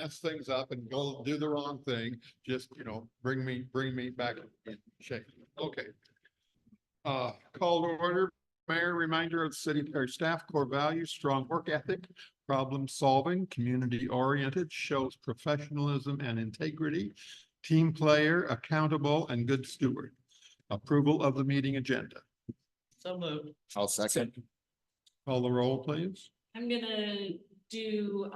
mess things up and go do the wrong thing, just, bring me back in shape. Okay. Call to order. Mayor, reminder of city or staff core values: strong work ethic, problem solving, community oriented, shows professionalism and integrity, team player, accountable, and good steward. Approval of the meeting agenda. So moved. I'll second. Call the roll, please. I'm gonna do,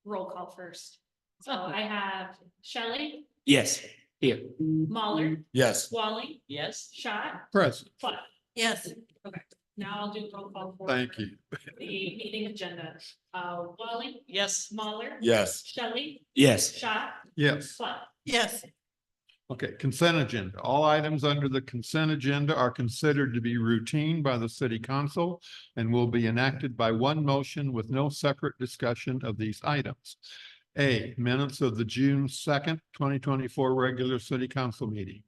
roll call first. So I have Shelley, Yes. Here. Mahler, Yes. Wally, Yes. Schott, Present. Cluck. Yes. Okay, now I'll do roll call for. Thank you. The meeting agenda. Wally, Yes. Mahler. Yes. Shelley, Yes. Schott, Yes. Cluck. Yes. Okay, consent agenda. All items under the consent agenda are considered to be routine by the city council and will be enacted by one motion with no separate discussion of these items. A, minutes of the June 2nd, 2024 regular city council meeting.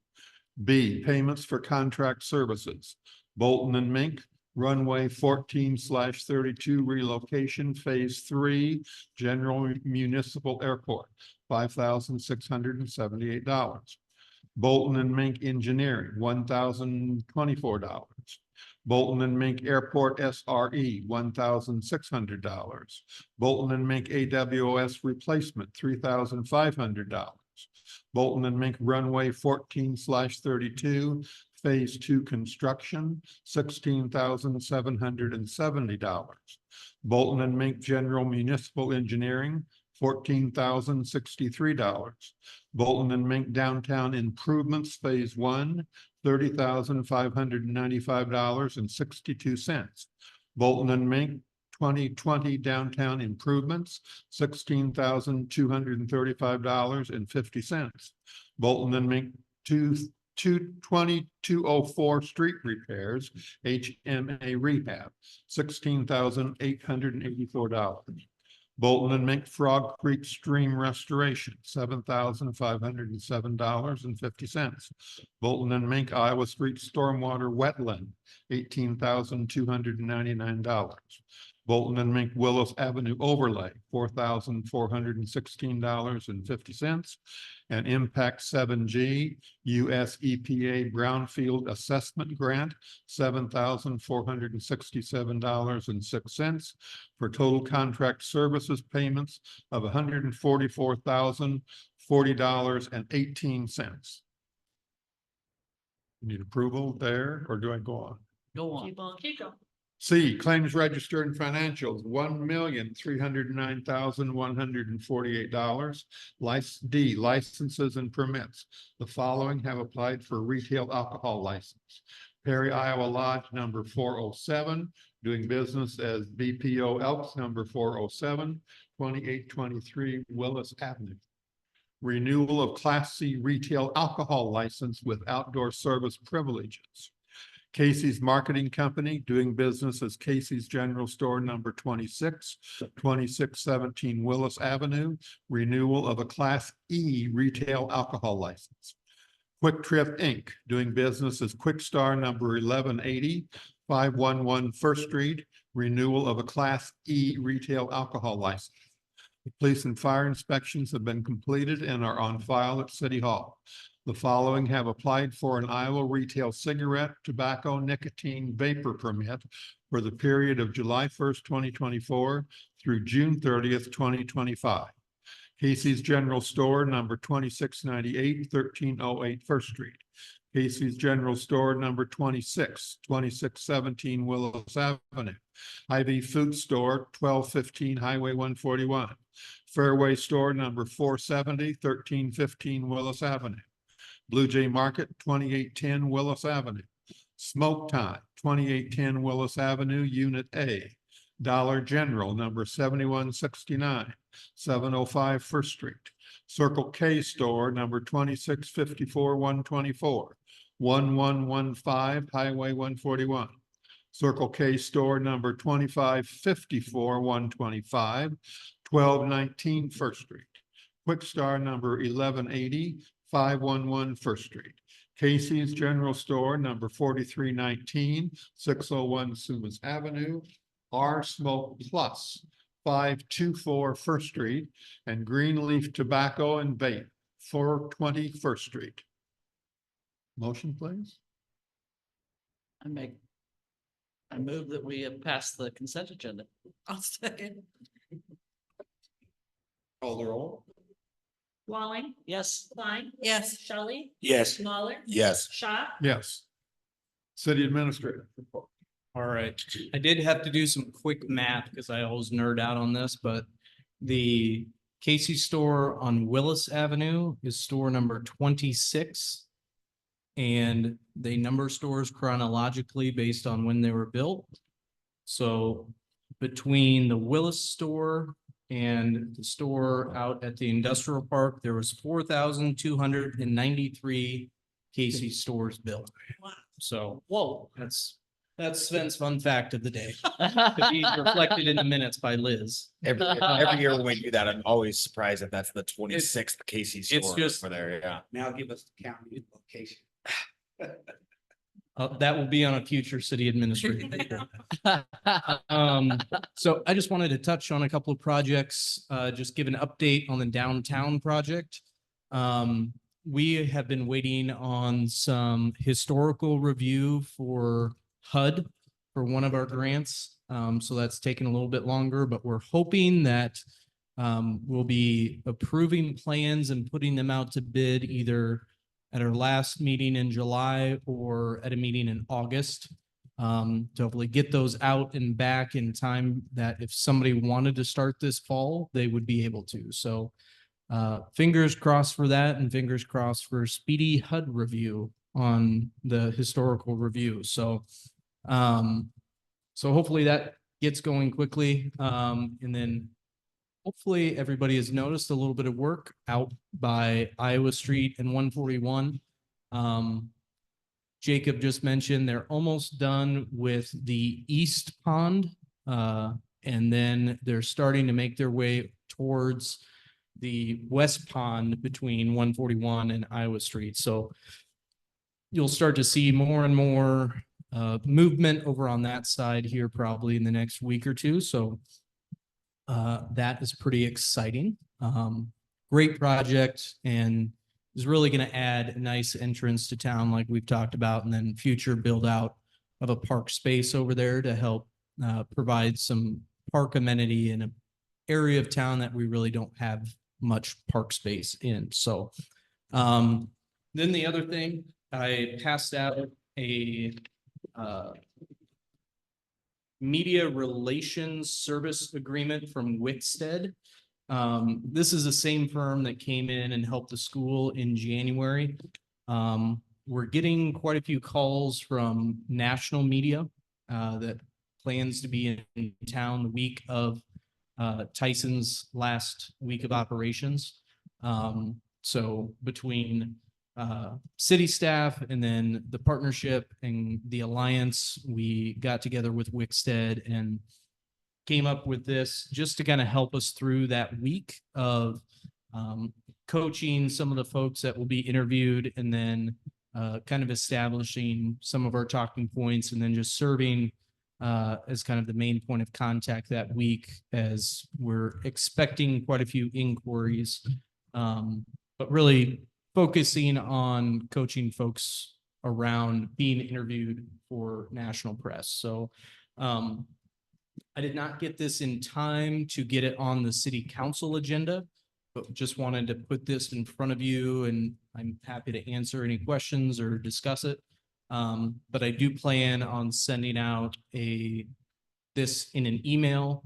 B, payments for contract services. Bolton and Mink, runway 14/32 relocation, phase 3, General Municipal Airport, $5,678. Bolton and Mink Engineering, $1,024. Bolton and Mink Airport SRE, $1,600. Bolton and Mink AWOS Replacement, $3,500. Bolton and Mink Runway 14/32, Phase 2 Construction, $16,770. Bolton and Mink General Municipal Engineering, $14,063. Bolton and Mink Downtown Improvements, Phase 1, $30,595.62. Bolton and Mink 2020 Downtown Improvements, $16,235.50. Bolton and Mink 204 Street Repairs, HMA Rehab, $16,884. Bolton and Mink Frog Creek Stream Restoration, $7,507.50. Bolton and Mink Iowa Street Stormwater Wetland, $18,299. Bolton and Mink Willis Avenue Overlay, $4,416.50. And Impact 7G US EPA Brownfield Assessment Grant, $7,467.06 for total contract services payments of $144,040.18. Need approval there, or do I go on? Go on. Keep on, keep going. C, claims register and financials, $1,309,148. D, licenses and permits. The following have applied for retail alcohol license. Perry, Iowa Lodge, number 407, doing business as BPO Elks, number 407, 2823 Willis Avenue. Renewal of Class C retail alcohol license with outdoor service privileges. Casey's Marketing Company, doing business as Casey's General Store, number 26, 2617 Willis Avenue, renewal of a Class E retail alcohol license. Quick Trip Inc., doing business as Quick Star, number 1180, 511 First Street, renewal of a Class E retail alcohol license. The police and fire inspections have been completed and are on file at City Hall. The following have applied for an Iowa retail cigarette, tobacco, nicotine vapor permit for the period of July 1st, 2024 through June 30th, 2025. Casey's General Store, number 2698, 1308 First Street. Casey's General Store, number 26, 2617 Willis Avenue. Hy-Vee Food Store, 1215 Highway 141. Fairway Store, number 470, 1315 Willis Avenue. Blue Jay Market, 2810 Willis Avenue. Smoke Time, 2810 Willis Avenue, Unit A. Dollar General, number 7169, 705 First Street. Circle K Store, number 2654 124, 1115 Highway 141. Circle K Store, number 2554 125, 1219 First Street. Quick Star, number 1180, 511 First Street. Casey's General Store, number 4319, 601 Sumas Avenue. R Smoke Plus, 524 First Street, and Greenleaf Tobacco and Vape, 420 First Street. Motion, please. I move that we have passed the consent agenda. I'll second. Call the roll. Walling, Yes. Klein, Yes. Shelley, Yes. Lawler, Yes. Shaw, Yes. City Administrator. All right, I did have to do some quick math because I always nerd out on this, but the Casey store on Willis Avenue is store number 26. And they number stores chronologically based on when they were built. So between the Willis store and the store out at the industrial park, there was 4,293 Casey stores built. Wow. So, whoa, that's Sven's fun fact of the day. To be reflected in the minutes by Liz. Every year when we do that, I'm always surprised that that's the 26th Casey it's store just- for there, yeah. Now give us the county location. That will be on a future city administrator. So I just wanted to touch on a couple of projects, just give an update on the downtown project. We have been waiting on some historical review for HUD for one of our grants. So that's taken a little bit longer, but we're hoping that we'll be approving plans and putting them out to bid either at our last meeting in July or at a meeting in August. To hopefully get those out and back in time that if somebody wanted to start this fall, they would be able to. So fingers crossed for that and fingers crossed for speedy HUD review on the historical review. So hopefully that gets going quickly. And then hopefully everybody has noticed a little bit of work out by Iowa Street and 141. Jacob just mentioned they're almost done with the east pond. And then they're starting to make their way towards the west pond between 141 and Iowa Street. So you'll start to see more and more movement over on that side here probably in the next week or two. So that is pretty exciting. Great project and is really going to add a nice entrance to town like we've talked about, and then future build out of a park space over there to help provide some park amenity in an area of town that we really don't have much park space in. So then the other thing, I passed out a media relations service agreement from Wickstead. This is the same firm that came in and helped the school in January. We're getting quite a few calls from national media that plans to be in town the week of Tyson's last week of operations. So between city staff and then the partnership and the alliance, we got together with Wickstead and came up with this just to kind of help us through that week of coaching some of the folks that will be interviewed and then kind of establishing some of our talking points and then just serving as kind of the main point of contact that week as we're expecting quite a few inquiries, but really focusing on coaching folks around being interviewed for national press. So I did not get this in time to get it on the city council agenda, but just wanted to put this in front of you and I'm happy to answer any questions or discuss it. But I do plan on sending out this in an email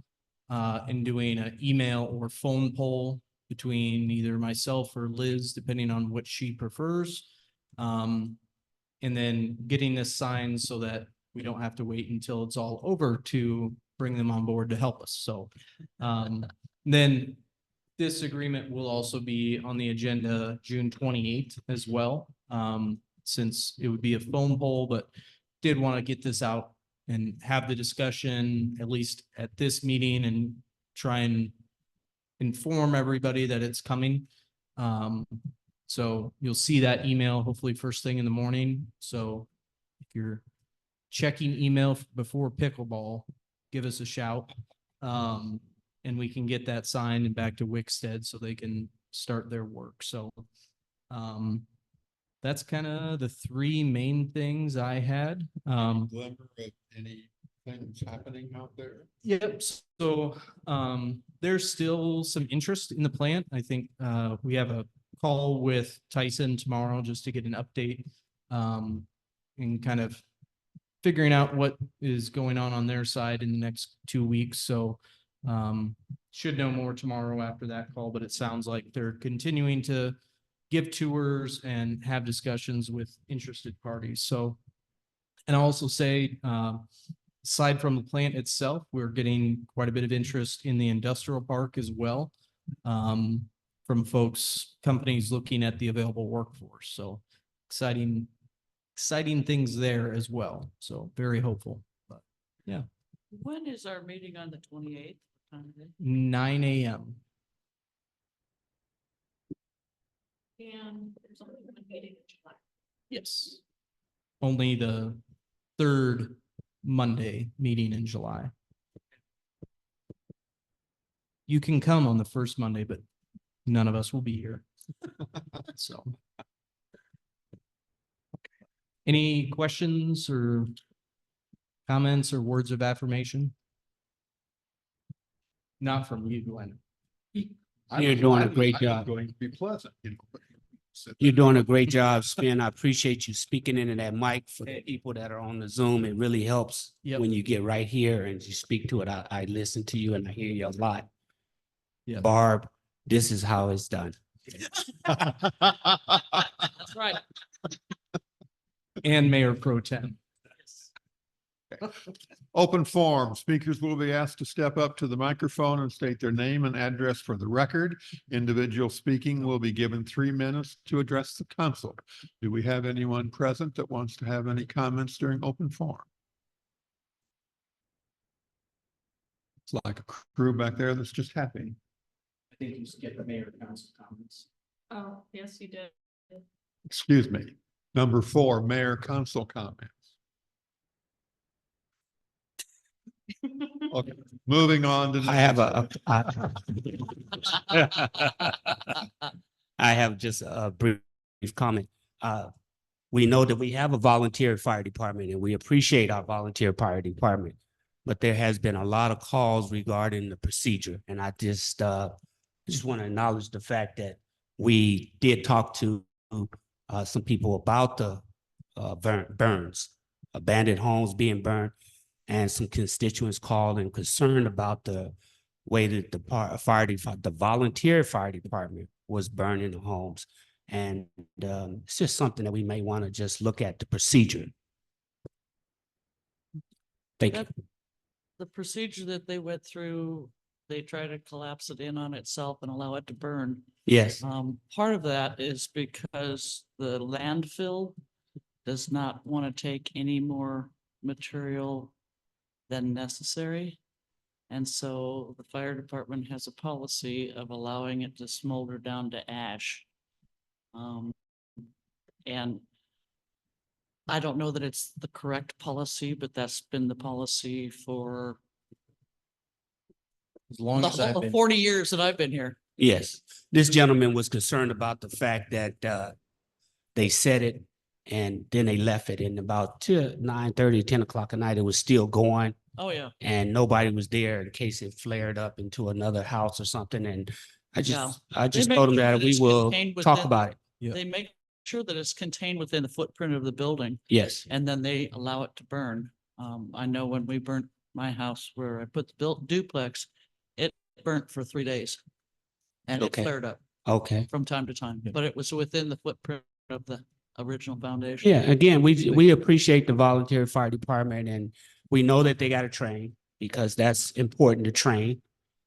and doing an email or phone poll between either myself or Liz, depending on what she prefers. And then getting this signed so that we don't have to wait until it's all over to bring them on board to help us. So then this agreement will also be on the agenda June 28th as well, since it would be a phone poll, but did want to get this out and have the discussion at least at this meeting and try and inform everybody that it's coming. So you'll see that email hopefully first thing in the morning. So if you're checking email before pickleball, give us a shout. And and we can get that signed and back to Wickstead so they can start their work. So that's kind of the three main things I had. Glimmer of any things happening out there? Yep, so there's still some interest in the plant. I think we have a call with Tyson tomorrow just to get an update and kind of figuring out what is going on their side in the next 2 weeks. So should know more tomorrow after that call, but it sounds like they're continuing to give tours and have discussions with interested parties. So, and I'll also say, aside from the plant itself, we're getting quite a bit of interest in the industrial park as well. From folks, companies looking at the available workforce. So exciting things there as well. So very hopeful, but yeah, When is our meeting on the 28th? 9 a.m. And there's only one meeting in July. Yes. Only the third Monday meeting in July. You can come on the first Monday, but none of us will be here. So. Any questions or comments or words of affirmation? Not from you, Glenn. You're doing a great job. Going to be pleasant, you know. You're doing a great job, Spin. I appreciate you speaking into that mic for the people that are on the Zoom. It really helps Yep. when you get right here and you speak to it. I listen to you and I hear you a lot. Yeah. Barb, this is how it's done. That's right. And Mayor Pro Tem. Open forum. Speakers will be asked to step up to the microphone and state their name and address for the record. Individual speaking will be given 3 minutes to address the council. Do we have anyone present that wants to have any comments during open forum? It's like a crew back there that's just happy. I think you skip the mayor council comments. Oh, yes, you did. Excuse me. Number 4, mayor council comments. Okay, moving on to. I have I have just a brief comment. We know that we have a volunteer fire department and we appreciate our volunteer fire department. But there has been a lot of calls regarding the procedure. And I just want to acknowledge the fact that we did talk to some people about the burns, abandoned homes being burned. And some constituents called and concerned about the way that the volunteer fire department was burning the homes. And it's just something that we may want to just look at the procedure. Thank you. The procedure that they went through, they try to collapse it in on itself and allow it to burn. Yes, Part of that is because the landfill does not want to take any more material than necessary. And so the fire department has a policy of allowing it to smolder down to ash. And I don't know that it's the correct policy, but that's been the policy for As long the as I've whole been. 40 years that I've been here. yes. This gentleman was concerned about the fact that they said it and then they left it, and about 9:30, 10 o'clock at night, it was still going. Oh, yeah. And nobody was there in case it flared up into another house or something. And I just make told him sure that that we it's will contained talk within- about it. Yeah. They make sure that it's contained within the footprint of the building. Yes, And then they allow it to burn. I know when we burnt my house where I put the built duplex, it burnt for 3 days. And it Okay. flared up okay. from time to time, Yeah. but it was within the footprint of the original foundation. Yeah, again, we appreciate the volunteer fire department and we know that they got to train because that's important to train.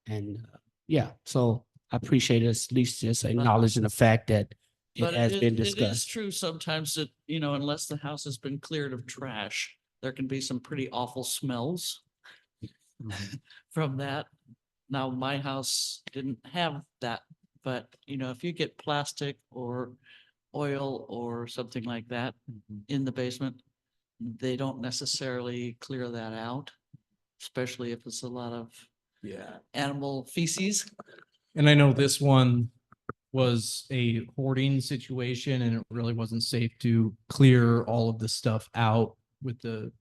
And yeah, so I appreciate us at least just acknowledging the fact that it But has been it is discussed. true sometimes that, unless the house has been cleared of trash, there can be some pretty awful smells from that. Now, my house didn't have that, but if you get plastic or oil or something like that in the basement, they don't necessarily clear that out, especially if it's a lot of animal feces. And I know this one was a hoarding situation and it really wasn't safe to clear all of the stuff out with the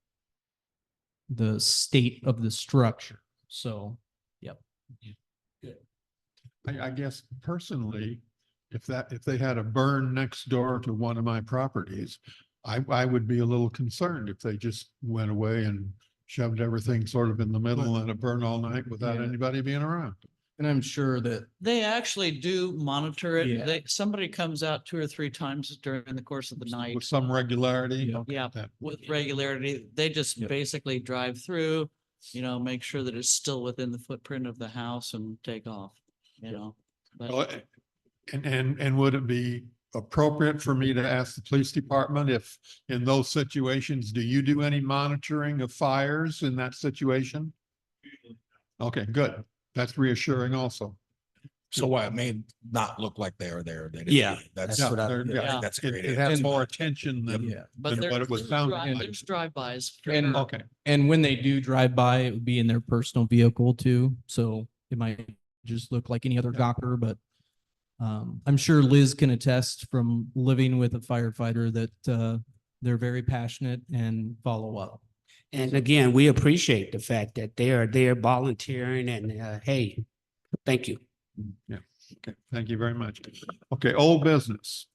state of the structure. So, yep. I guess personally, if they had a burn next door to one of my properties, I would be a little concerned if they just went away and shoved everything sort of in the middle and let it burn all night without Yeah. anybody being around. And I'm sure that, They actually do monitor it. Yeah. Somebody comes out 2 or 3 times during the course of the night. With some regularity. Yeah. Okay, Yeah, that- with regularity. They just Yep. basically drive through, make sure that it's still within the footprint of the house and take off, But Well, and would it be appropriate for me to ask the police department if in those situations, do you do any monitoring of fires in that situation? Okay, good. That's reassuring also. So why it may not look like they are there. They didn't Yeah, leave. That's, that's what I- there- I Yeah. think that's a It great. it answer. has And- more attention than, yeah. But than there- what it was there's sounding drive- like. There's drive-bys. for And- sure. Okay, and when they do drive by, it would be in their personal vehicle too. So it might just look like any other Yeah. Gawker, but I'm sure Liz can attest from living with a firefighter that they're very passionate and follow up. And again, we appreciate the fact that they are there volunteering and, hey, thank you. okay, thank you very much. Okay, old business.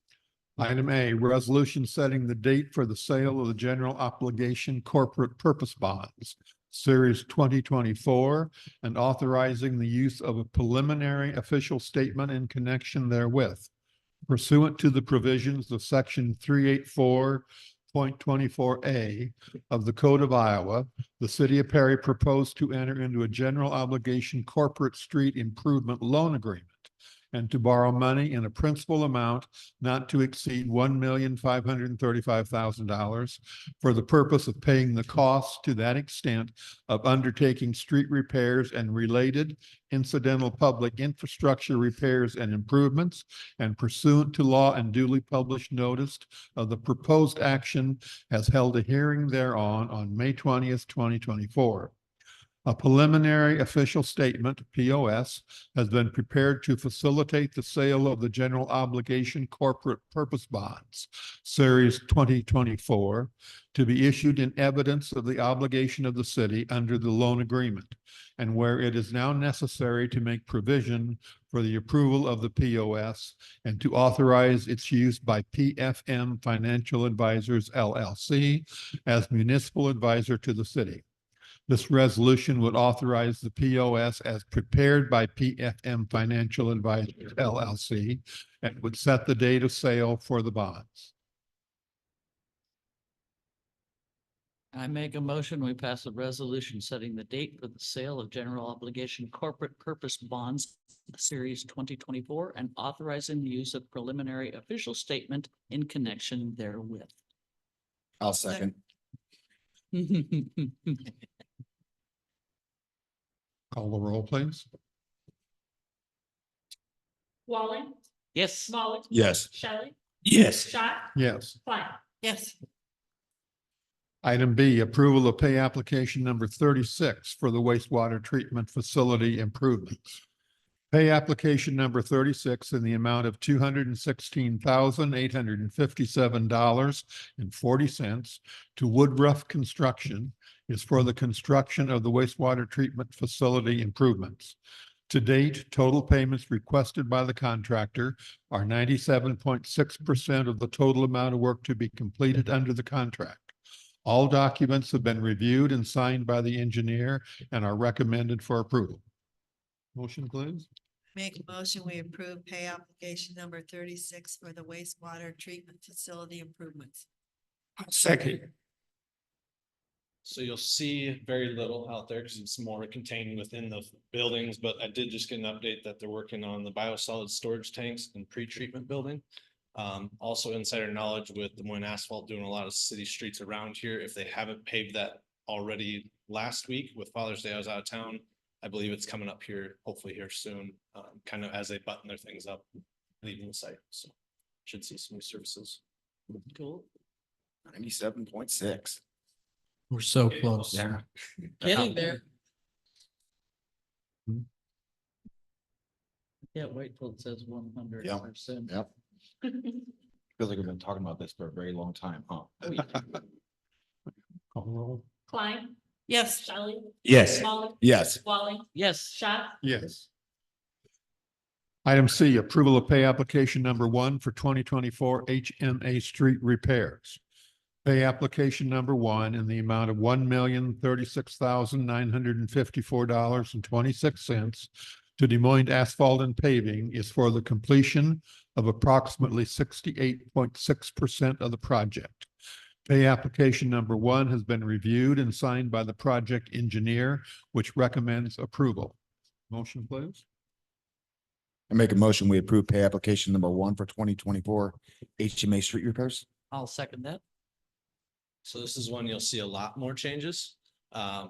Item A, resolution setting the date for the sale of the general obligation corporate purpose bonds, Series 2024, and authorizing the use of a preliminary official statement in connection therewith. Pursuant to the provisions of Section 384.24A of the Code of Iowa, the city of Perry proposed to enter into a general obligation corporate street improvement loan agreement and to borrow money in a principal amount not to exceed $1,535,000 for the purpose of paying the costs to that extent of undertaking street repairs and related incidental public infrastructure repairs and improvements, and pursuant to law and duly published notice of the proposed action has held a hearing thereon on May 20th, 2024. A preliminary official statement, POS, has been prepared to facilitate the sale of the general obligation corporate purpose bonds, Series 2024, to be issued in evidence of the obligation of the city under the loan agreement, and where it is now necessary to make provision for the approval of the POS and to authorize its use by PFM Financial Advisors LLC as municipal advisor to the city. This resolution would authorize the POS as prepared by PFM Financial Advisors LLC and would set the date of sale for the bonds. I make a motion, we pass a resolution setting the date for the sale of general obligation corporate purpose bonds, Series 2024, and authorizing the use of preliminary official statement in connection therewith. I'll second. Call the roll, please. Walling, Yes. Smalley, Yes. Shelley, Yes. Shot, Yes. Klein. Yes. Item B, approval of pay application number 36 for the wastewater treatment facility improvements. Pay application number 36 in the amount of $216,857.40 to Woodruff Construction is for the construction of the wastewater treatment facility improvements. To date, total payments requested by the contractor are 97.6% of the total amount of work to be completed under the contract. All documents have been reviewed and signed by the engineer and are recommended for approval. Motion, please. Make a motion, we approve pay application number 36 for the wastewater treatment facility improvements. Second. So you'll see very little out there because it's more contained within the buildings, but I did just get an update that they're working on the biosolid storage tanks and pre-treatment building. Also insider knowledge with Des Moines Asphalt doing a lot of city streets around here. If they haven't paved that already last week with Father's Day, I was out of town. I believe it's coming up here, hopefully here soon, kind of as they button their things up, leaving the site. So should see some new services. Cool. 97.6. We're so close. Yeah. Getting there. Yeah, wait till it says 100%. Yep. Feels like we've been talking about this for a very long time, huh? Call the roll. Klein, Yes. Shelley, Yes. Molly, Yes. Walling, Yes, Shot, Yes. Item C, approval of pay application number 1 for 2024 HMA street repairs. Pay application number 1 in the amount of $1,036,954.26 to Des Moines Asphalt and Paving is for the completion of approximately 68.6% of the project. Pay application number 1 has been reviewed and signed by the project engineer, which recommends approval. Motion, please. I make a motion, we approve pay application number 1 for 2024 HMA street repairs. I'll second that. So this is one you'll see a lot more changes.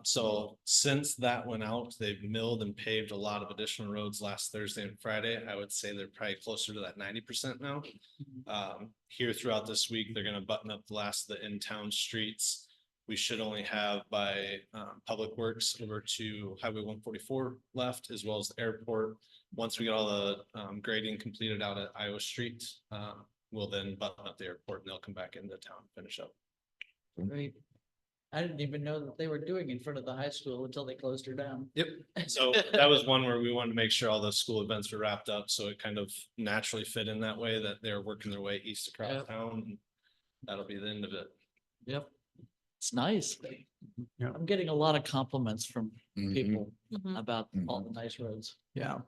So since that went out, they've milled and paved a lot of additional roads last Thursday and Friday. I would say they're probably closer to that 90% now. Here throughout this week, they're gonna button up the last of the in-town streets. We should only have by Public Works over to Highway 144 left, as well as the airport. Once we get all the grading completed out at Iowa Street, we'll then button up the airport and they'll come back into town, and finish up. Great. I didn't even know that they were doing in front of the high school until they closed her down. Yep. So that was one where we wanted to make sure all the school events were wrapped up, so it kind of naturally fit in that way, that they're working their way east across Yep. town. And that'll be the end of it. Yep. It's nice. Yeah. I'm getting a lot of compliments from Mhm. people Mhm. about all the nice roads. Yeah.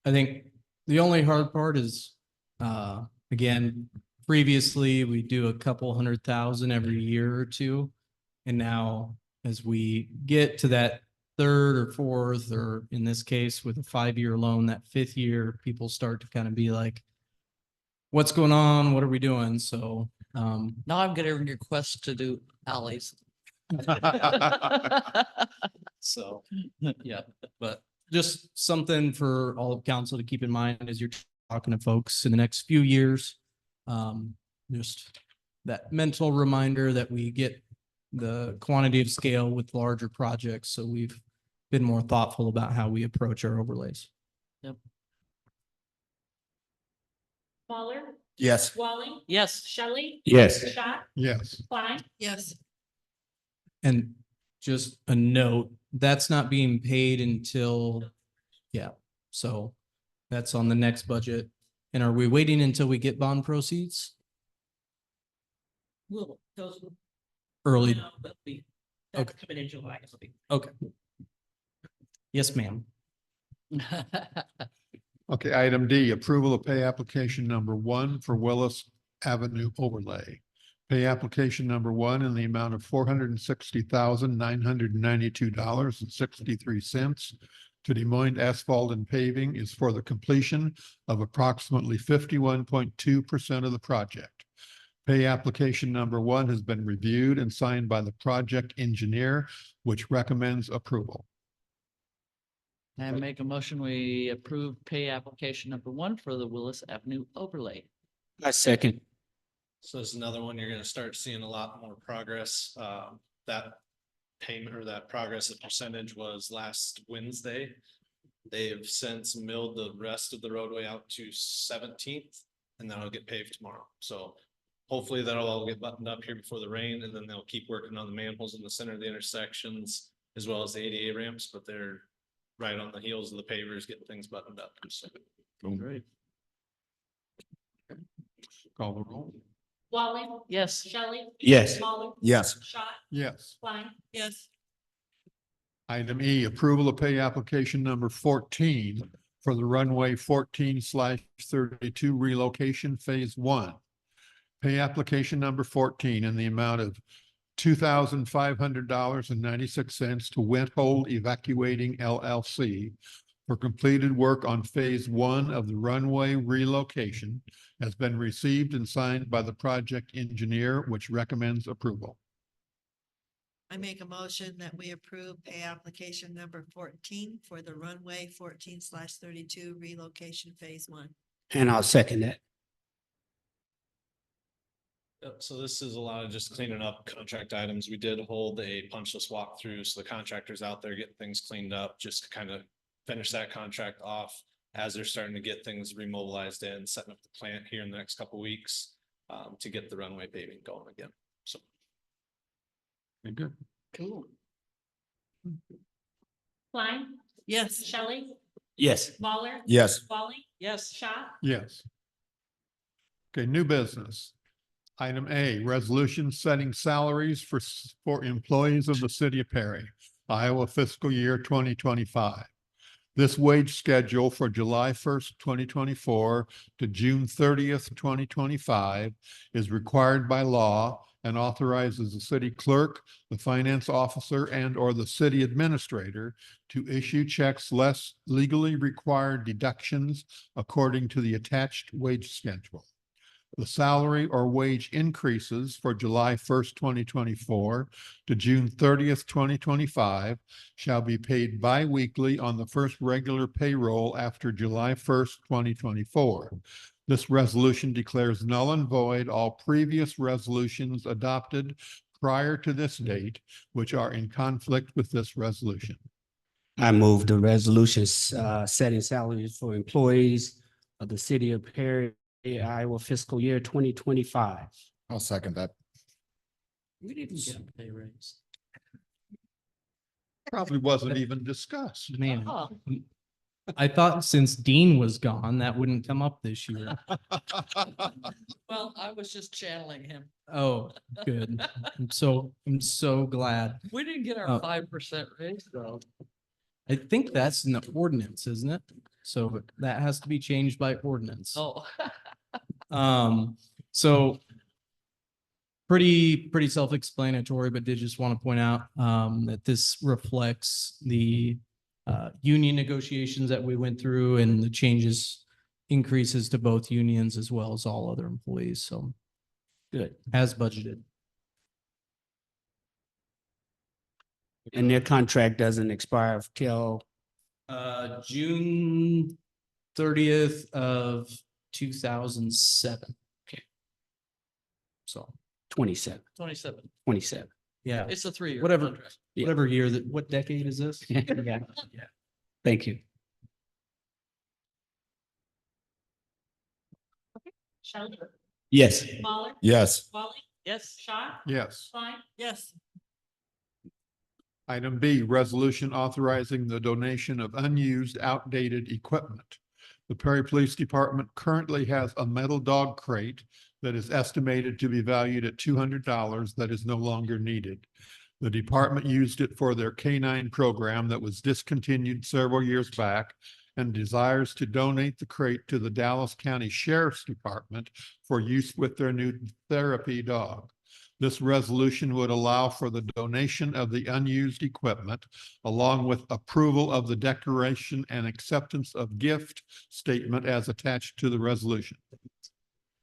I think the only hard part is, again, previously we do a couple 100,000 every year or two. And now as we get to that third or fourth, or in this case with a 5-year loan, that 5th year, people start to kind of be like, what's going on? What are we doing? So, Now I'm getting requests to do alleys. so, yeah, but just something for all of council to keep in mind as you're talking to folks in the next few years. Just that mental reminder that we get the quantity of scale with larger projects. So we've been more thoughtful about how we approach our overlays. Waller, Yes. Walling, Yes, Shelley, Yes. Shot, Yes. Klein, Yes. And just a note, that's not being paid until, yeah, so that's on the next budget. And are we waiting until we get bond proceeds? Well, those will. Early, no, but we- That's Okay. coming in July, so we- okay. Yes, ma'am. Okay, item D, approval of pay application number 1 for Willis Avenue overlay. Pay application number 1 in the amount of $460,992.63 to Des Moines Asphalt and Paving is for the completion of approximately 51.2% of the project. Pay application number 1 has been reviewed and signed by the project engineer, which recommends approval. I make a motion, we approve pay application number 1 for the Willis Avenue overlay. I second. So this is another one you're gonna start seeing a lot more progress. That payment or that progress, the percentage was last Wednesday. They've since milled the rest of the roadway out to 17th, and that'll get paved tomorrow. So hopefully that'll all get buttoned up here before the rain, and then they'll keep working on the manholes in the center of the intersections as well as the ADA ramps, but they're right on the heels of the pavers, getting things buttoned up. So Great. Call the roll. Walling, Yes, Shelley, Yes. Molly, Yes. Shot, Yes. Klein, Yes. Item E, approval of pay application number 14 for the runway 14/32 relocation phase 1. Pay application number 14 in the amount of $2,500.96 to Wenthold Evacuating LLC for completed work on phase 1 of the runway relocation has been received and signed by the project engineer, which recommends approval. I make a motion that we approve pay application number 14 for the runway 14/32 relocation phase 1. And I'll second that. So this is a lot of just cleaning up contract items. We did hold a punch list walkthrough, so the contractors out there getting things cleaned up, just to kind of finish that contract off as they're starting to get things remobilized in, setting up the plant here in the next couple weeks to get the runway paving going again. So Okay, good. Cool. Klein, Yes. Shelley, Yes. Lawler. Yes. Wally, Yes. Schott, Yes. Okay, new business. Item A, resolution setting salaries for employees of the city of Perry, Iowa fiscal year 2025. This wage schedule for July 1st, 2024 to June 30th, 2025 is required by law and authorizes the city clerk, the finance officer, and or the city administrator to issue checks less legally required deductions according to the attached wage schedule. The salary or wage increases for July 1st, 2024 to June 30th, 2025 shall be paid bi-weekly on the first regular payroll after July 1st, 2024. This resolution declares null and void all previous resolutions adopted prior to this date, which are in conflict with this resolution. I move the resolutions setting salaries for employees of the city of Perry, Iowa fiscal year 2025. I'll second that. We didn't get a pay raise. Probably wasn't even discussed. Man, Oh, I thought since Dean was gone, that wouldn't come up this year. well, I was just channeling him. Oh, good. I'm so glad. We didn't get Oh. our 5% raise though. I think that's in the ordinance, isn't it? So that has to be changed by ordinance. Oh. So pretty self-explanatory, but did just want to point out that this reflects the union negotiations that we went through and the increases to both unions as well as all other employees. So good, as budgeted. And their contract doesn't expire till June 30th of 2007. Okay. So, 27. 27. yeah, It's a 3-year. Whatever. contract. Yeah. whatever year what decade is this? Yeah. Thank you. Shelley, Yes. Lawler, Yes. Wally, Yes. Schott, Yes. Klein, Yes. Item B, resolution authorizing the donation of unused, outdated equipment. The Perry Police Department currently has a metal dog crate that is estimated to be valued at $200 that is no longer needed. The department used it for their K-9 program that was discontinued several years back and desires to donate the crate to the Dallas County Sheriff's Department for use with their new therapy dog. This resolution would allow for the donation of the unused equipment along with approval of the declaration and acceptance of gift statement as attached to the resolution.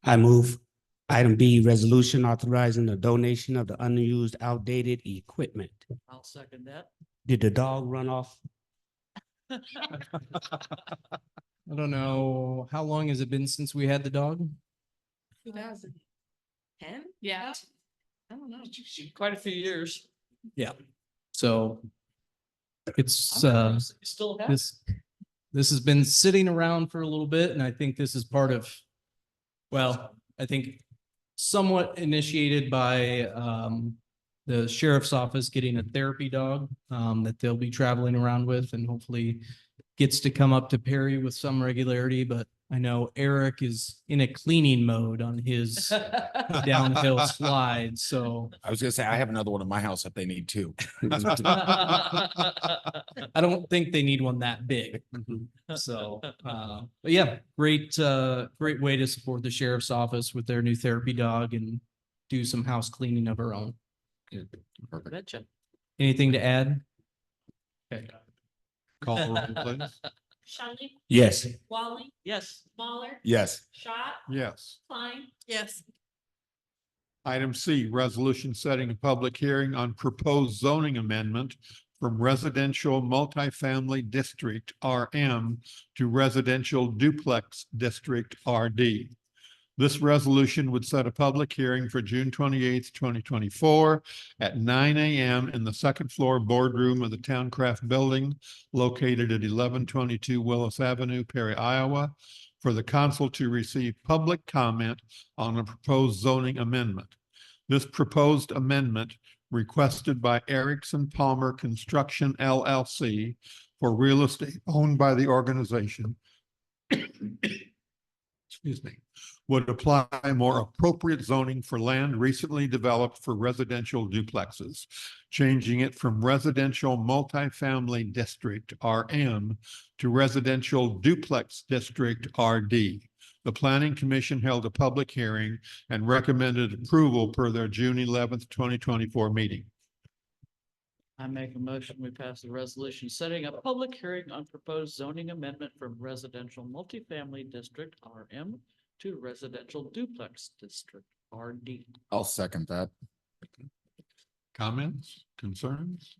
I move item B, resolution authorizing the donation of the unused, outdated equipment. I'll second that. Did the dog run off? I don't know. How long has it been since we had the dog? 2010? yeah. I don't know. Quite a few years. Yeah. So it's, You Still have. this has been sitting around for a little bit, and I think this is part of, well, I think somewhat initiated by the sheriff's office getting a therapy dog that they'll be traveling around with and hopefully gets to come up to Perry with some regularity. But I know Eric is in a cleaning mode on his downhill slide, so I was gonna say, I have another one in my house if they need to. I don't think they need one that big. So, but yeah, great way to support the sheriff's office with their new therapy dog and do some house cleaning of our own. Perfect. Betcha. Anything to add? Okay. Call the roll, please. Shelley, Yes. Wally, Yes. Lawler, Yes. Schott, Yes. Klein, Yes. Item C, resolution setting a public hearing on proposed zoning amendment from residential multifamily district RM to residential duplex district RD. This resolution would set a public hearing for June 28th, 2024 at 9 a.m. in the second floor boardroom of the Towncraft Building located at 1122 Willis Avenue, Perry, Iowa, for the council to receive public comment on a proposed zoning amendment. This proposed amendment requested by Erickson Palmer Construction LLC for real estate owned by the organization excuse me, would apply more appropriate zoning for land recently developed for residential duplexes, changing it from residential multifamily district RM to residential duplex district RD. The Planning Commission held a public hearing and recommended approval per their June 11th, 2024 meeting. I make a motion, we pass the resolution setting a public hearing on proposed zoning amendment from residential multifamily district RM to residential duplex district RD. I'll second that. Comments, concerns?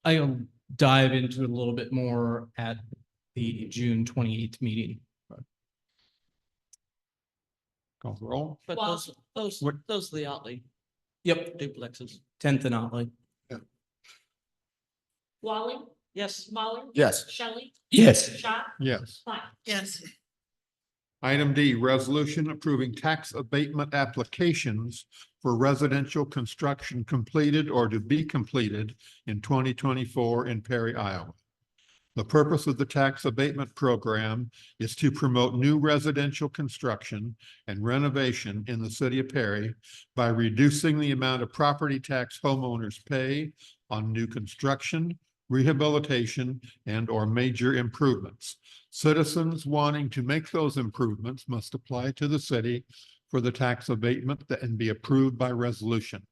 I'll dive into it a little bit more at the June 28th meeting. Call the roll. But Well- What- those are the Otley Yep, duplexes. 10th and Otley. Wally, Yes. Mahler, Yes. Shelley, Yes. Schott, Yes. Klein. Yes. Item D, resolution approving tax abatement applications for residential construction completed or to be completed in 2024 in Perry, Iowa. The purpose of the tax abatement program is to promote new residential construction and renovation in the city of Perry by reducing the amount of property tax homeowners pay on new construction, rehabilitation, and/or major improvements. Citizens wanting to make those improvements must apply to the city for the tax abatement and be approved by resolution.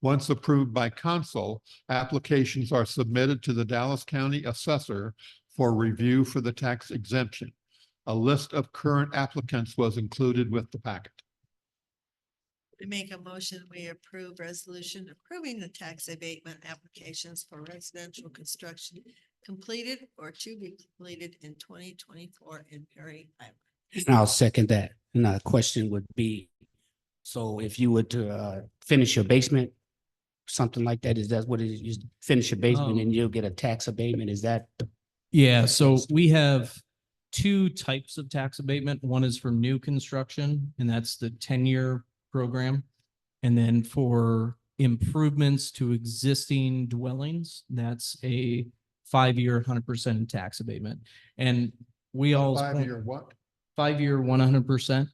Once approved by council, applications are submitted to the Dallas County Assessor for review for the tax exemption. A list of current applicants was included with the packet. I make a motion, we approve resolution approving the tax abatement applications for residential construction completed or to be completed in 2024 in Perry, Iowa. And I'll second that. And the question would be, so if you were to finish your basement, something like that, is that what it is? You finish your basement and you'll get a tax abatement? Is that? Yeah, so we have two types of tax abatement. One is for new construction, and that's the 10-year program. And then for improvements to existing dwellings, that's a 5-year, 100% tax abatement. And we all. 5-year what? 5-year, 100%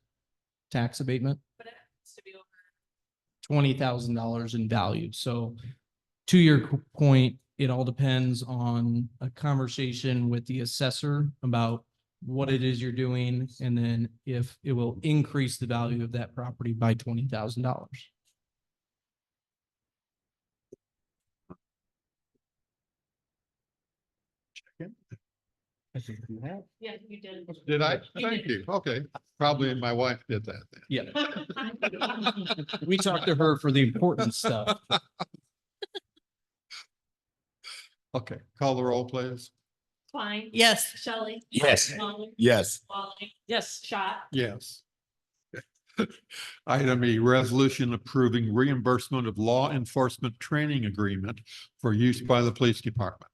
tax abatement. But it has to be over. $20,000 in value. So to your point, it all depends on a conversation with the assessor about what it is you're doing, and then if it will increase the value of that property by $20,000. Yeah, you did. Did I? Thank you. Okay, probably my wife did that then. Yeah. We talked to her for the important stuff. Okay, call the roll, please. Klein. Yes. Shelley. Yes. Mahler, Yes. Wally, Yes. Schott, Yes. Item E, resolution approving reimbursement of law enforcement training agreement for use by the police department.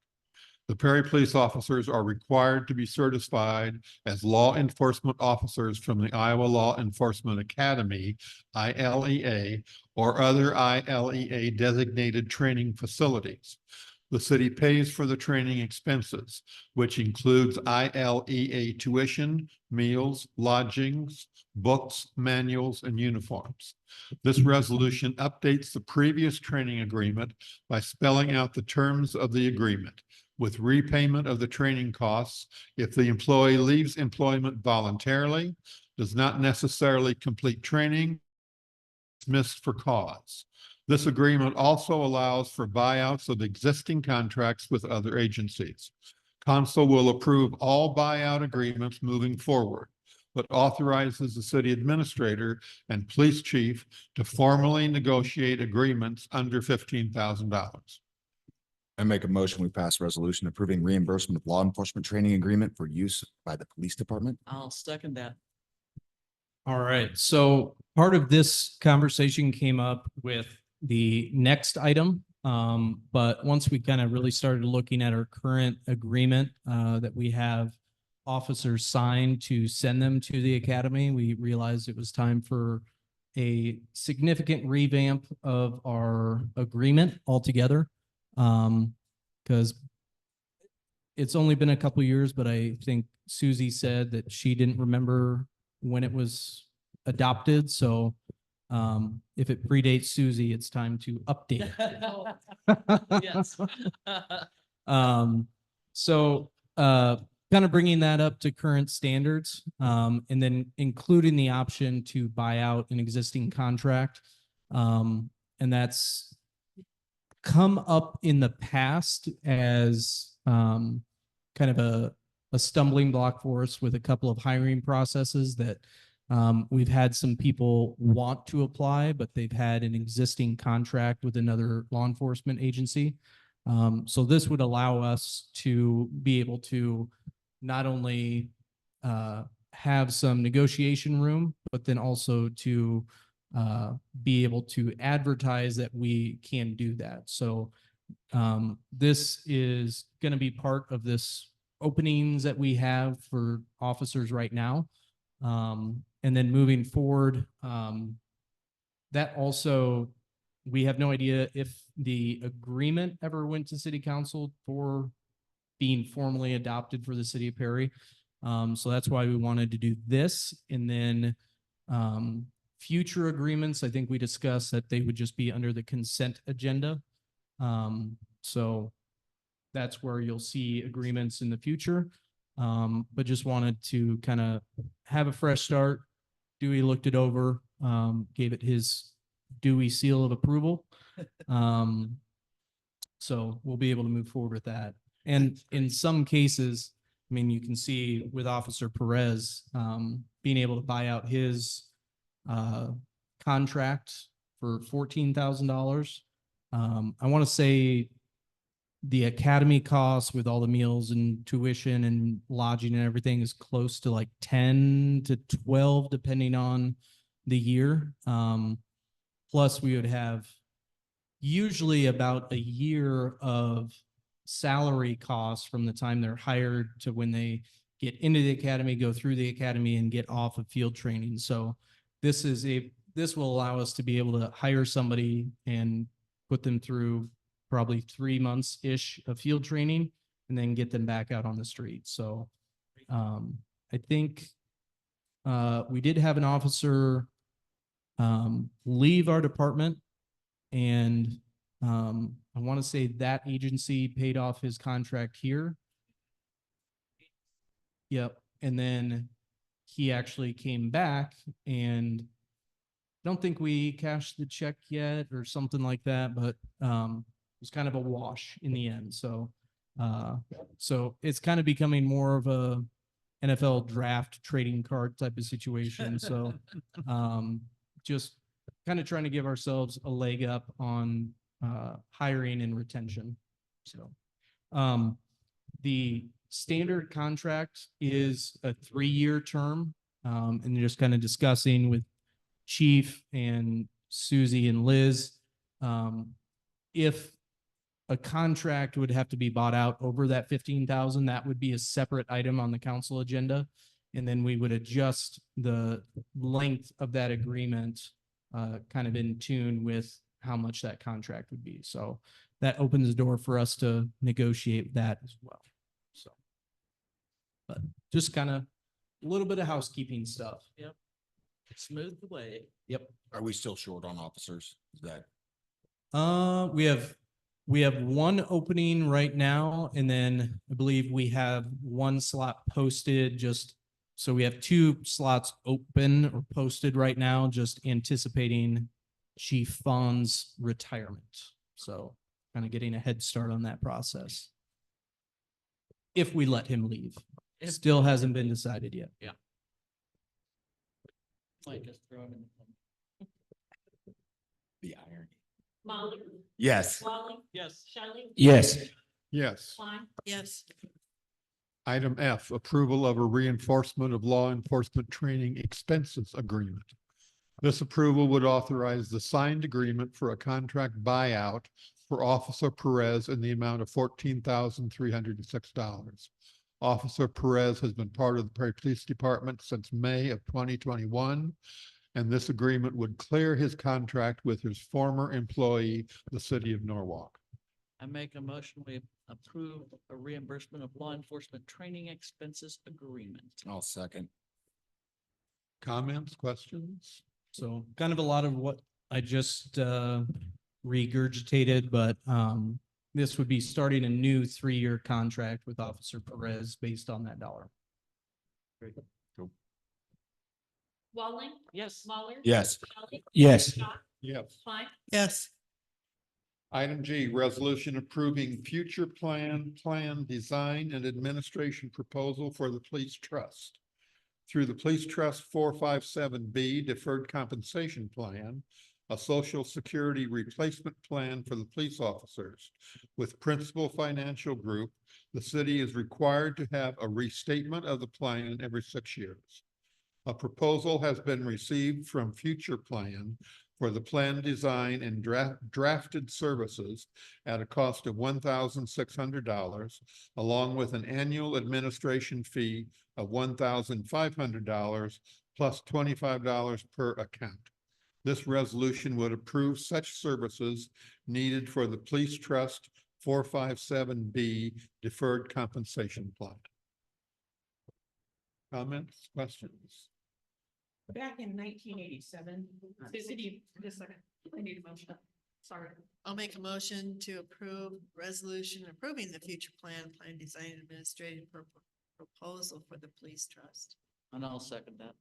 The Perry police officers are required to be certified as law enforcement officers from the Iowa Law Enforcement Academy, ILEA, or other ILEA designated training facilities. The city pays for the training expenses, which includes ILEA tuition, meals, lodgings, books, manuals, and uniforms. This resolution updates the previous training agreement by spelling out the terms of the agreement, with repayment of the training costs if the employee leaves employment voluntarily, does not necessarily complete training, dismissed for cause. This agreement also allows for buyouts of existing contracts with other agencies. Council will approve all buyout agreements moving forward, but authorizes the city administrator and police chief to formally negotiate agreements under $15,000. I make a motion, we pass a resolution approving reimbursement of law enforcement training agreement for use by the police department. I'll second that. All right, so part of this conversation came up with the next item. But once we kind of really started looking at our current agreement that we have officers signed to send them to the academy, we realized it was time for a significant revamp of our agreement altogether. Because it's only been a couple years, but I think Susie said that she didn't remember when it was adopted. So if it predates Susie, it's time to update. Yes. So kind of bringing that up to current standards, and then including the option to buy out an existing contract. And that's come up in the past as kind of a stumbling block for us with a couple of hiring processes that we've had some people want to apply, but they've had an existing contract with another law enforcement agency. So this would allow us to be able to not only have some negotiation room, but then also to be able to advertise that we can do that. So this is going to be part of this openings that we have for officers right now. And then moving forward, that also, we have no idea if the agreement ever went to city council for being formally adopted for the city of Perry. So that's why we wanted to do this. And then future agreements, I think we discussed that they would just be under the consent agenda. So that's where you'll see agreements in the future. But just wanted to kind of have a fresh start. Dewey looked it over, gave it his Dewey seal of approval. So we'll be able to move forward with that. And in some cases, I mean, you can see with Officer Perez, being able to buy out his contract for $14,000. I want to say the academy costs with all the meals and tuition and lodging and everything is close to like 10 to 12, depending on the year. Plus we would have usually about a year of salary costs from the time they're hired to when they get into the academy, go through the academy and get off of field training. So this will allow us to be able to hire somebody and put them through probably 3 months-ish of field training and then get them back out on the street. So I think we did have an officer leave our department, and I want to say that agency paid off his contract here. Yep. And then he actually came back, and I don't think we cashed the check yet or something like that, but it was kind of a wash in the end. So so it's kind of becoming more of a NFL draft trading card type of situation. So just kind of trying to give ourselves a leg up on hiring and retention. So the standard contract is a 3-year term, and just kind of discussing with Chief and Susie and Liz, if a contract would have to be bought out over that 15,000, that would be a separate item on the council agenda. And then we would adjust the length of that agreement kind of in tune with how much that contract would be. So that opens the door for us to negotiate that as well. So, but just kind of a little bit of housekeeping stuff. Yep. Smooth the way. Yep. Are we still short on officers? Is that? We have one opening right now, and then I believe we have one slot posted, just so we have 2 slots open or posted right now, just anticipating Chief Fawn's retirement. So kind of getting a head start on that process. If we let him leave. It still hasn't been decided yet. Yeah. Might just throw it in. The irony. Molly, Yes. Wally, Yes. Shelley. Yes. Yes. Klein. Yes. Item F, approval of a reinforcement of law enforcement training expenses agreement. This approval would authorize the signed agreement for a contract buyout for Officer Perez in the amount of $14,306. Officer Perez has been part of the Perry Police Department since May of 2021, and this agreement would clear his contract with his former employee, the city of Norwalk. I make a motion, we approve a reimbursement of law enforcement training expenses agreement. I'll second. Comments, questions? So kind of a lot of what I just regurgitated, but this would be starting a new 3-year contract with Officer Perez based on that dollar. Walling, Yes. Lawler. Yes. Shelley, Yes. Scott, Yes. Klein. Yes. Item G, resolution approving future plan, design and administration proposal for the police trust. Through the Police Trust 457B Deferred Compensation Plan, a social security replacement plan for the police officers. With Principal Financial Group, the city is required to have a restatement of the plan every 6 years. A proposal has been received from Future Plan for the plan design and drafted services at a cost of $1,600, along with an annual administration fee of $1,500 plus $25 per account. This resolution would approve such services needed for the Police Trust 457B Deferred Compensation Plan. Comments, questions? Back in 1987, the city, just a second, I need a motion. Sorry. I'll make a motion to approve resolution approving the future plan, design, and administrative proposal for the police trust. And I'll second that.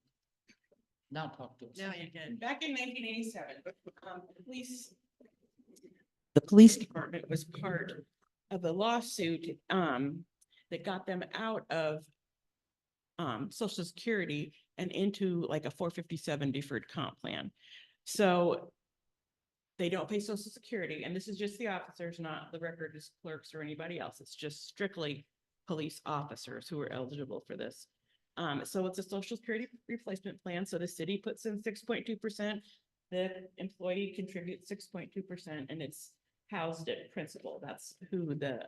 Now talk to us. Now you're good. Back in 1987, the police department was part of a lawsuit, that got them out of Social Security and into like a 457 deferred comp plan. So they don't pay Social Security, and this is just the officers, not the record clerks or anybody else. It's just strictly police officers who are eligible for this. So it's a Social Security replacement plan. So the city puts in 6.2%, the employee contributes 6.2%, and it's housed at Principal. That's who the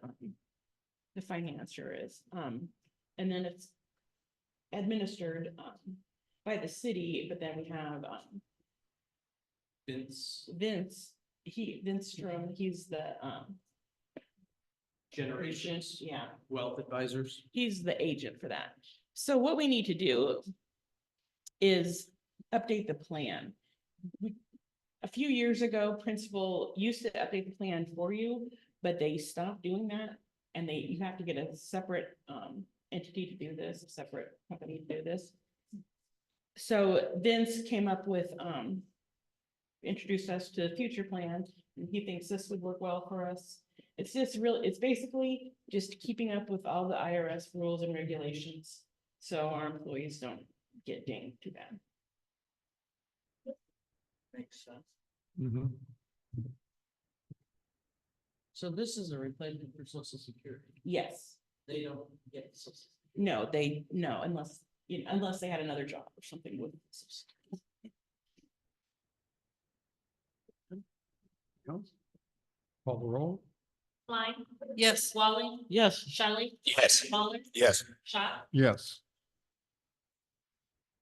financier is. And then it's administered by the city, but then we have Vince, Vince Strom, he's the Generations yeah, Wealth Advisors. he's the agent for that. So what we need to do is update the plan. A few years ago, Principal used to update the plan for you, but they stopped doing that. And you have to get a separate entity to do this, a separate company to do this. So Vince came up with, introduced us to the future plan, and he thinks this would work well for us. It's just it's basically just keeping up with all the IRS rules and regulations, so our employees don't get dinged too bad. Makes sense. Mhm. So this is a replacement for Social Security. Yes, They don't get Social Security. no, unless they had another job or something with Social Security. Call the roll? Klein, Yes. Walling, Yes. Shelley. Yes. Lawler, Yes. Schott. Yes.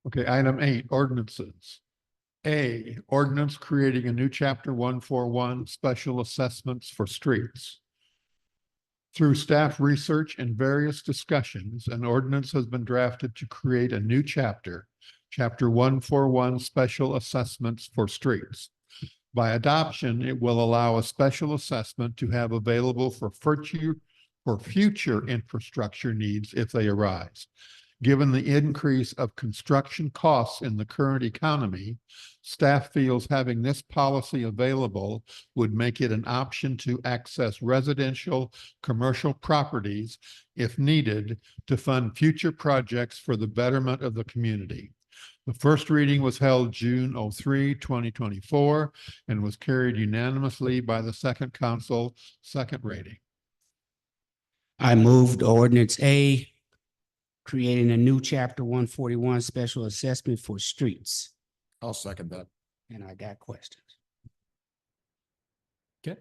Okay, item 8, ordinances. A, ordinance creating a new chapter 141, special assessments for streets. Through staff research and various discussions, an ordinance has been drafted to create a new chapter, chapter 141, special assessments for streets. By adoption, it will allow a special assessment to have available for future infrastructure needs if they arise. Given the increase of construction costs in the current economy, staff feels having this policy available would make it an option to access residential, commercial properties if needed to fund future projects for the betterment of the community. The first reading was held June 3, 2024, and was carried unanimously by the second council, second reading. I moved ordinance A creating a new chapter 141 special assessment for streets. I'll second that. And I got questions. Okay.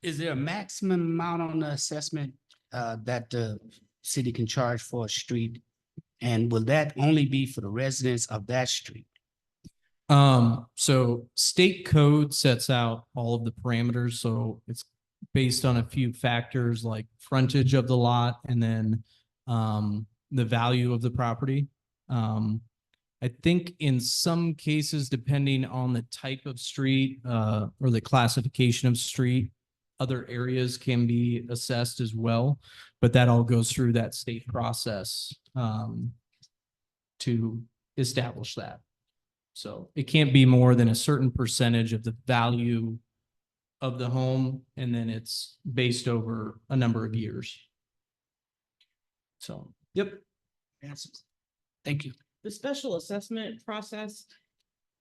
Is there a maximum amount on the assessment that the city can charge for a street? And will that only be for the residents of that street? So state code sets out all of the parameters, so it's based on a few factors like frontage of the lot and then the value of the property. I think in some cases, depending on the type of street or the classification of street, other areas can be assessed as well, but that all goes through that state process to establish that. So it can't be more than a certain percentage of the value of the home, and then it's based over a number of years. So, yep. Thank you. The special assessment process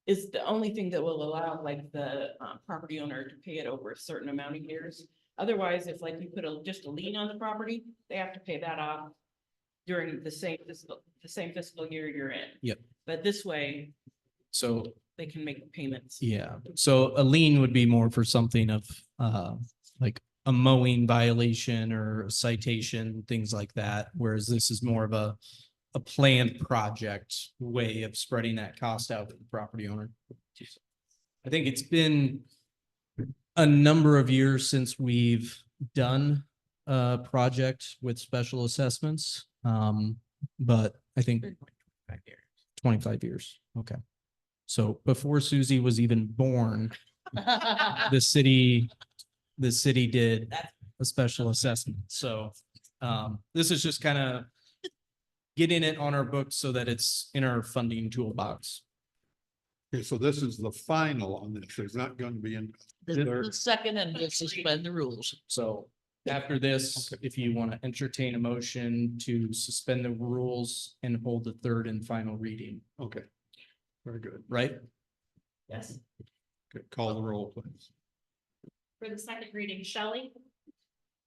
is the only thing that will allow like the property owner to pay it over a certain amount of years. Otherwise, if like you put just a lien on the property, they have to pay that off during the same fiscal year you're in. Yep. But this way, So, they can make payments. yeah, so a lien would be more for something of like a mowing violation or a citation, things like that, whereas this is more of a planned project way of spreading that cost out to the property owner. I think it's been a number of years since we've done a project with special assessments. But I think 25 years. Okay. So before Susie was even born, the city did a special assessment. So this is just kind of getting it on our books so that it's in our funding toolbox. Okay, so this is the final on this. There's not going to be in. The second, and we'll suspend the rules. So after this, if you want to entertain a motion to suspend the rules and hold the third and final reading, Okay, very good. right? Yes. Okay, call the roll, please. For the second reading, Shelley,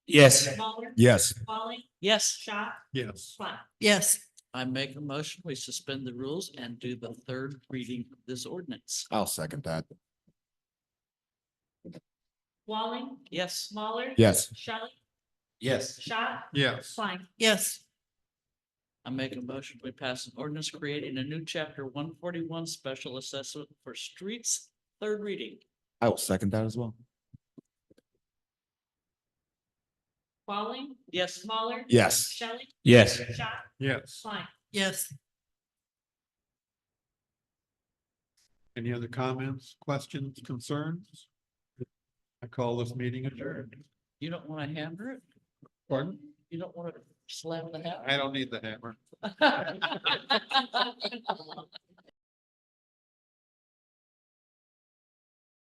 Yes. Muller, Yes. Walling, Yes, Schott, Yes. Klein. Yes, I make a motion, we suspend the rules and do the third reading of this ordinance. I'll second that. Walling, Yes. Muller. Yes. Shelley, Yes. Schott, Yes. Klein. yes, I make a motion, we pass an ordinance creating a new chapter 141 special assessment for streets, third reading. I will second that as well. Walling, Yes. Muller. Yes. Shelley, Yes. Schott, Yes. Klein. yes. Any other comments, questions, concerns? I call this meeting adjourned. You don't want to hammer it? Pardon? You don't want to slam the hammer? I don't need the hammer.